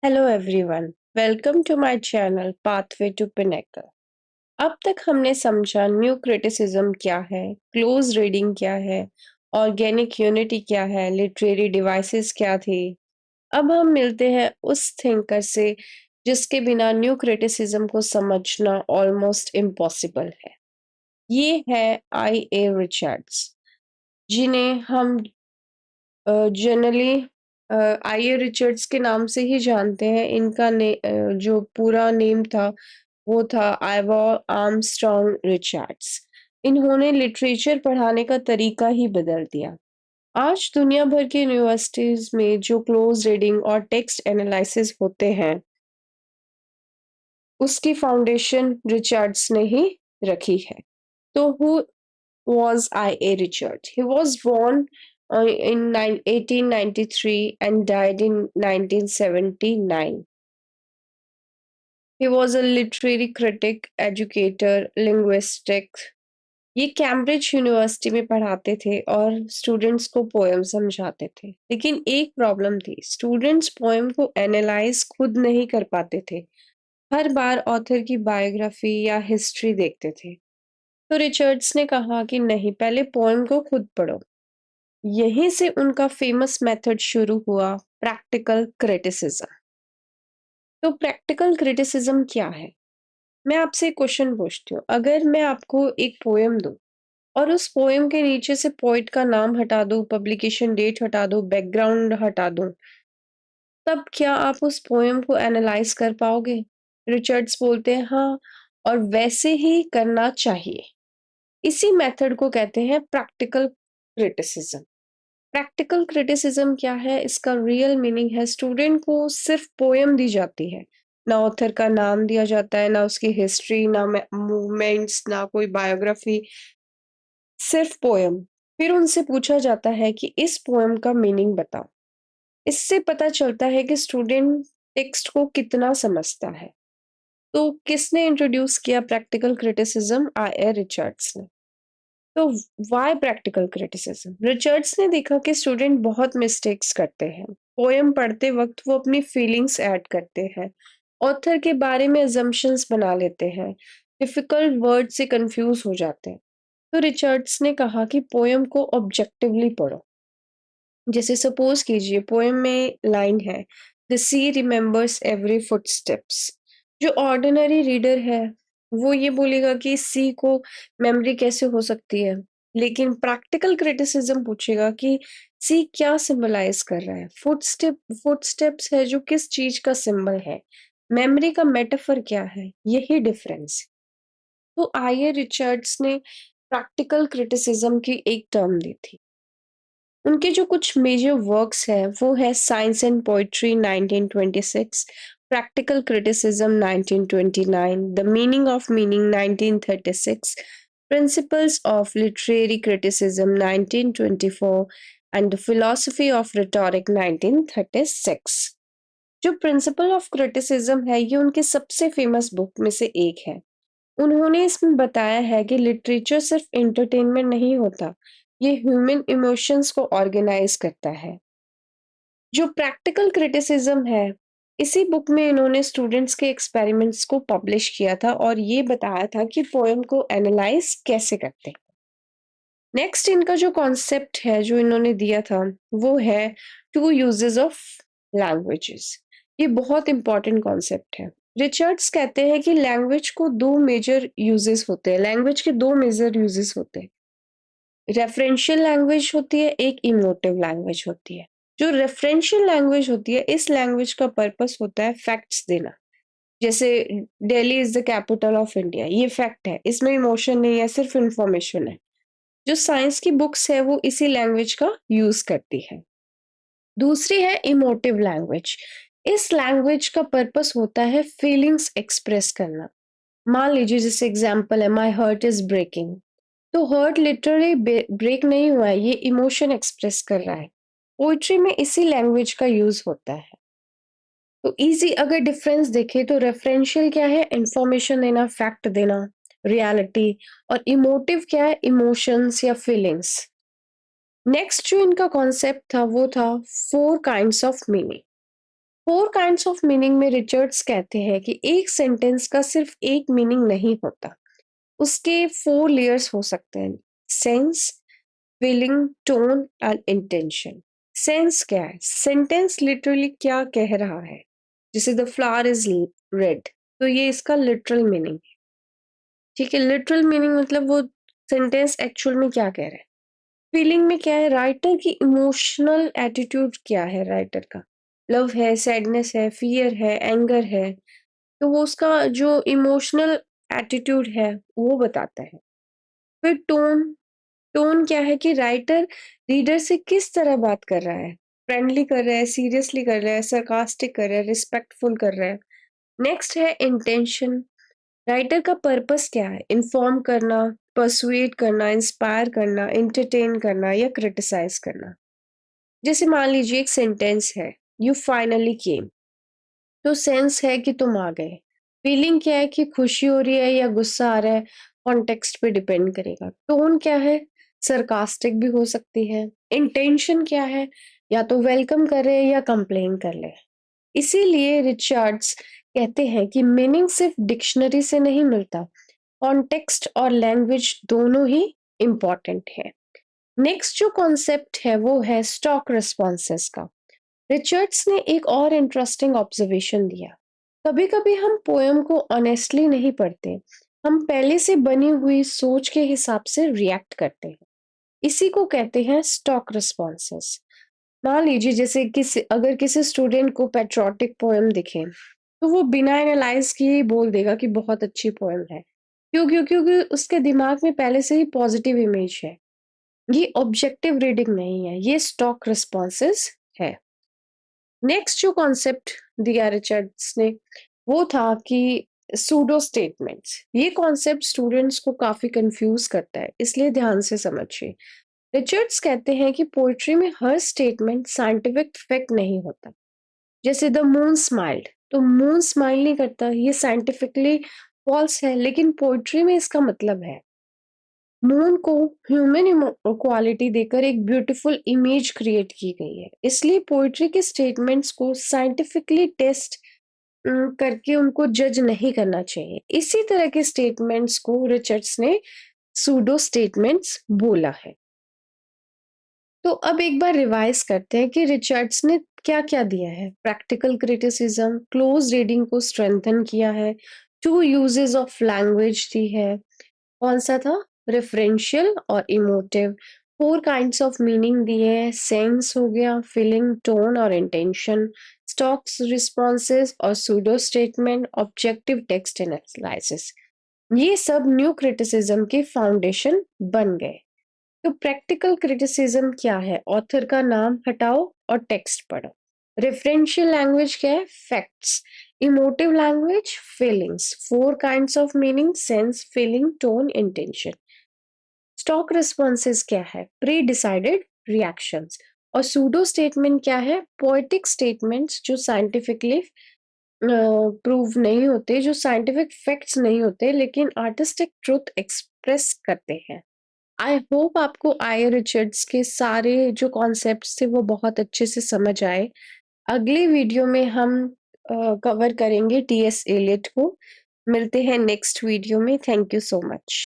Hello everyone, welcome to my channel Pathway to Pinnacle. अब तक हमने समझा न्यू क्रिटिसिज्म क्या है, क्लोज रीडिंग क्या है, ऑर्गेनिक यूनिटी क्या है, लिटरेरी डिवाइसेस क्या थी। अब हम मिलते हैं उस थिंकर से जिसके बिना न्यू क्रिटिसिज्म को समझना ऑलमोस्ट इम्पॉसिबल है। ये है आई ए रिचर्ड्स, जिन्हें हम जनरली आई ए रिचर्ड्स के नाम से ही जानते हैं। इनका जो पूरा नेम था वो था आइवा आर्मस्ट्रॉन्ग रिचर्ड्स। इन्होंने लिटरेचर पढ़ाने का तरीका ही बदल दिया। आज दुनिया भर की यूनिवर्सिटीज में जो क्लोज रीडिंग और टेक्स्ट एनालिसिस होते हैं उसकी फाउंडेशन रिचर्ड्स ने ही रखी है। तो who was I.A. Richards? He was born in 1893 and died in 1979. He was a literary critic, educator, linguistic. ये कैम्ब्रिज यूनिवर्सिटी में पढ़ाते थे और स्टूडेंट्स को पोएम समझाते थे। लेकिन एक प्रॉब्लम थी, स्टूडेंट्स पोएम को एनालाइज खुद नहीं कर पाते थे। हर बार ऑथर की बायोग्राफी या हिस्ट्री देखते थे। तो रिचर्ड्स ने कहा कि नहीं, पहले पोएम को खुद पढ़ो। यहीं से उनका फेमस मेथड शुरू हुआ, प्रैक्टिकल क्रिटिसिज्म। तो प्रैक्टिकल क्रिटिसिज्म क्या है? मैं आपसे एक क्वेश्चन पूछती हूँ, अगर मैं आपको एक पोएम दूं और उस पोएम के नीचे से पोइट का नाम हटा दूं, पब्लिकेशन डेट हटा दूं, बैकग्राउंड हटा दूं, तब क्या आप उस पोएम को एनालाइज कर पाओगे? रिचर्ड्स बोलते हैं हाँ, और वैसे ही करना चाहिए। इसी मेथड को कहते हैं प्रैक्टिकल क्रिटिसिज्म। प्रैक्टिकल क्रिटिसिज्म क्या है? इसका रियल मीनिंग है, स्टूडेंट को सिर्फ पोएम दी जाती है, ना ऑथर का नाम दिया जाता है, ना उसकी हिस्ट्री, ना मूवमेंट्स, ना कोई बायोग्राफी, सिर्फ पोएम। फिर उनसे पूछा जाता है कि इस पोएम का मीनिंग बताओ। इससे पता चलता है कि स्टूडेंट टेक्स्ट को कितना समझता है। तो किसने इंट्रोड्यूस किया practical criticism? R A Richards ने। तो व्हाई प्रैक्टिकल क्रिटिसिज्म? रिचर्ड्स ने देखा कि स्टूडेंट बहुत मिस्टेक्स करते हैं। पोएम पढ़ते वक्त वो अपनी फीलिंग्स ऐड करते हैं, ऑथर के बारे में अजम्पशंस बना लेते हैं, डिफिकल्ट वर्ड से कंफ्यूज हो जाते हैं। तो रिचर्ड्स ने कहा कि पोएम को ऑब्जेक्टिवली पढ़ो। जैसे सपोज कीजिए पोएम में लाइन है, the sea remembers every footsteps. जो ऑर्डिनरी रीडर है वो ये बोलेगा कि सी को मेमोरी कैसे हो सकती है, लेकिन प्रैक्टिकल क्रिटिसिज्म पूछेगा कि सी क्या सिंबलाइज कर रहा है। फुटस्टेप्स है जो किस चीज का सिंबल है, मेमोरी का मेटाफर क्या है, यही डिफरेंस। तो आइए रिचर्ड्स ने प्रैक्टिकल क्रिटिसिज्म की एक टर्म दी थी। उनके जो कुछ मेजर वर्क्स हैं वो है science and poetry 1926, practical criticism 1929, the meaning of meaning 1936, principles of literary criticism 1924 and the philosophy of rhetoric 1936। जो प्रिंसिपल ऑफ क्रिटिसिज्म है ये उनकी सबसे फेमस बुक में से एक है। उन्होंने इसमें बताया है कि लिटरेचर सिर्फ एंटरटेनमेंट नहीं होता, ये ह्यूमन इमोशंस को ऑर्गेनाइज करता है। जो प्रैक्टिकल क्रिटिसिज्म है, इसी बुक में इन्होंने स्टूडेंट्स के एक्सपेरिमेंट्स को पब्लिश किया था और ये बताया था कि पोएम को एनालाइज कैसे करते हैं। नेक्स्ट इनका जो कॉन्सेप्ट है जो इन्होंने दिया था वो है टू यूजेस ऑफ लैंग्वेजेस। ये बहुत इंपॉर्टेंट कॉन्सेप्ट है। रिचर्ड्स कहते हैं कि लैंग्वेज को दो मेजर यूजेस होते हैं, लैंग्वेज के दो मेजर यूजेस होते हैं। रेफरेंशियल लैंग्वेज होती है, एक इमोटिव लैंग्वेज होती है। जो रेफरेंशियल लैंग्वेज होती है, इस लैंग्वेज का पर्पस होता है फैक्ट्स देना। जैसे Delhi is the capital of India, ये फैक्ट है, इसमें इमोशन नहीं है, सिर्फ इंफॉर्मेशन है। जो साइंस की बुक्स है वो इसी लैंग्वेज का यूज करती है। दूसरी है इमोटिव लैंग्वेज। इस लैंग्वेज का पर्पस होता है फीलिंग्स एक्सप्रेस करना। मान लीजिए जैसे एग्जांपल है, माय हार्ट इज ब्रेकिंग। तो हर्ट लिटरली ब्रेक नहीं हुआ है, ये इमोशन एक्सप्रेस कर रहा है। पोइट्री में इसी लैंग्वेज का यूज होता है। तो इजी अगर डिफरेंस देखें तो रेफरेंशियल क्या है, इंफॉर्मेशन देना, फैक्ट देना, रियलिटी। और इमोटिव क्या है, इमोशंस या फीलिंग्स। नेक्स्ट जो इनका कॉन्सेप्ट था वो था four kinds of meaning. Four kinds of meaning में रिचर्ड्स कहते हैं कि एक सेंटेंस का सिर्फ एक मीनिंग नहीं होता, उसके फोर लेयर्स हो सकते हैं: sense, feeling, tone and intention. Sense क्या है? सेंटेंस लिटरली क्या कह रहा है? जैसे द फ्लावर इज रेड, तो ये इसका लिटरल मीनिंग है। ठीक है, लिटरल मीनिंग मतलब वो सेंटेंस एक्चुअल में क्या कह रहा है। फीलिंग में क्या है? राइटर की इमोशनल एटीट्यूड क्या है राइटर का। लव है, सैडनेस है, फियर है, एंगर है, तो वो उसका जो इमोशनल एटीट्यूड है वो बताता है। फिर टोन, टोन क्या है कि राइटर रीडर से किस तरह बात कर रहा है। फ्रेंडली कर रहा है, सीरियसली कर रहा है, सरकास्टिक कर रहा है, रिस्पेक्टफुल कर रहा है। नेक्स्ट है इंटेंशन। राइटर का पर्पस क्या है? इन्फॉर्म करना, परसुएट करना, इंस्पायर करना, एंटरटेन करना या क्रिटिसाइज करना। जैसे मान लीजिए एक सेंटेंस है, यू फाइनली केम, तो सेंस है कि तुम आ गए। फीलिंग क्या है कि खुशी हो रही है या गुस्सा आ रहा है, कॉन्टेक्स्ट पे डिपेंड करेगा। टोन क्या है? सरकास्टिक भी हो सकती है। इंटेंशन क्या है? या तो वेलकम करे या कंप्लेन कर ले। इसीलिए रिचर्ड्स कहते हैं कि मीनिंग सिर्फ डिक्शनरी से नहीं मिलता, कॉन्टेक्स्ट और लैंग्वेज दोनों ही इम्पॉर्टेंट है। नेक्स्ट जो कॉन्सेप्ट है वो है स्टॉक रिस्पॉन्सेस का। रिचर्ड्स ने एक और इंटरेस्टिंग ऑब्जर्वेशन दिया। कभी कभी हम पोएम को ऑनेस्टली नहीं पढ़ते, हम पहले से बनी हुई सोच के हिसाब से रिएक्ट करते हैं। इसी को कहते हैं स्टॉक रिस्पॉन्सेस। मान लीजिए जैसे किसी अगर किसी स्टूडेंट को पेट्रियोटिक पोएम दिखे, तो वो बिना एनालाइज किए ही बोल देगा कि बहुत अच्छी पोएम है। क्योंकि उसके दिमाग में पहले से ही पॉजिटिव इमेज है। ये ऑब्जेक्टिव रीडिंग नहीं है, ये स्टॉक रिस्पॉन्सेस है। नेक्स्ट जो कॉन्सेप्ट दिया रिचर्ड्स ने वो था कि सूडो स्टेटमेंट्स। ये कॉन्सेप्ट स्टूडेंट्स को काफी कंफ्यूज करता है, इसलिए ध्यान से समझिए। रिचर्ड्स कहते हैं कि पोएट्री में हर स्टेटमेंट साइंटिफिक फैक्ट नहीं होता। जैसे द मून स्माइल्ड, तो मून स्माइल नहीं करता, ये साइंटिफिकली फॉल्स है, लेकिन पोएट्री में इसका मतलब है। मून को ह्यूमन क्वालिटी देकर एक ब्यूटीफुल इमेज क्रिएट की गई है, इसलिए पोएट्री के स्टेटमेंट्स को साइंटिफिकली टेस्ट करके उनको जज नहीं करना चाहिए। इसी तरह के स्टेटमेंट्स को रिचर्ड्स ने सूडो स्टेटमेंट्स बोला है। तो अब एक बार रिवाइज करते हैं कि रिचर्ड्स ने क्या क्या दिया है। प्रैक्टिकल क्रिटिसिज्म, क्लोज रीडिंग को स्ट्रेंथन किया है, टू यूजेस ऑफ लैंग्वेज दी है, कौन सा था? रेफरेंशियल और emotive. Four kinds of meaning दिए हैं, सेंस हो गया, फीलिंग, टोन और इंटेंशन, स्टॉक्स रिस्पॉन्सेज और pseudo statement, objective text analysis. ये सब न्यू क्रिटिसिज्म के फाउंडेशन बन गए। तो प्रैक्टिकल क्रिटिसिज्म क्या है? ऑथर का नाम हटाओ और टेक्स्ट पढ़ो। रेफरेंशियल लैंग्वेज क्या है? Facts. Emotive language, feelings. Four kinds of meaning, sense, feeling, tone, intention. Stock responses क्या है? Pre decided reactions. और सूडो स्टेटमेंट क्या है? पोएटिक स्टेटमेंट्स जो साइंटिफिकली प्रूव नहीं होते, जो साइंटिफिक फैक्ट्स नहीं होते, लेकिन आर्टिस्टिक ट्रुथ एक्सप्रेस करते हैं। आई होप आपको आई रिचर्ड्स के सारे जो कॉन्सेप्ट्स थे वो बहुत अच्छे से समझ आए। अगले वीडियो में हम कवर करेंगे टी एस एलियट को। मिलते हैं नेक्स्ट वीडियो में। Thank you so much.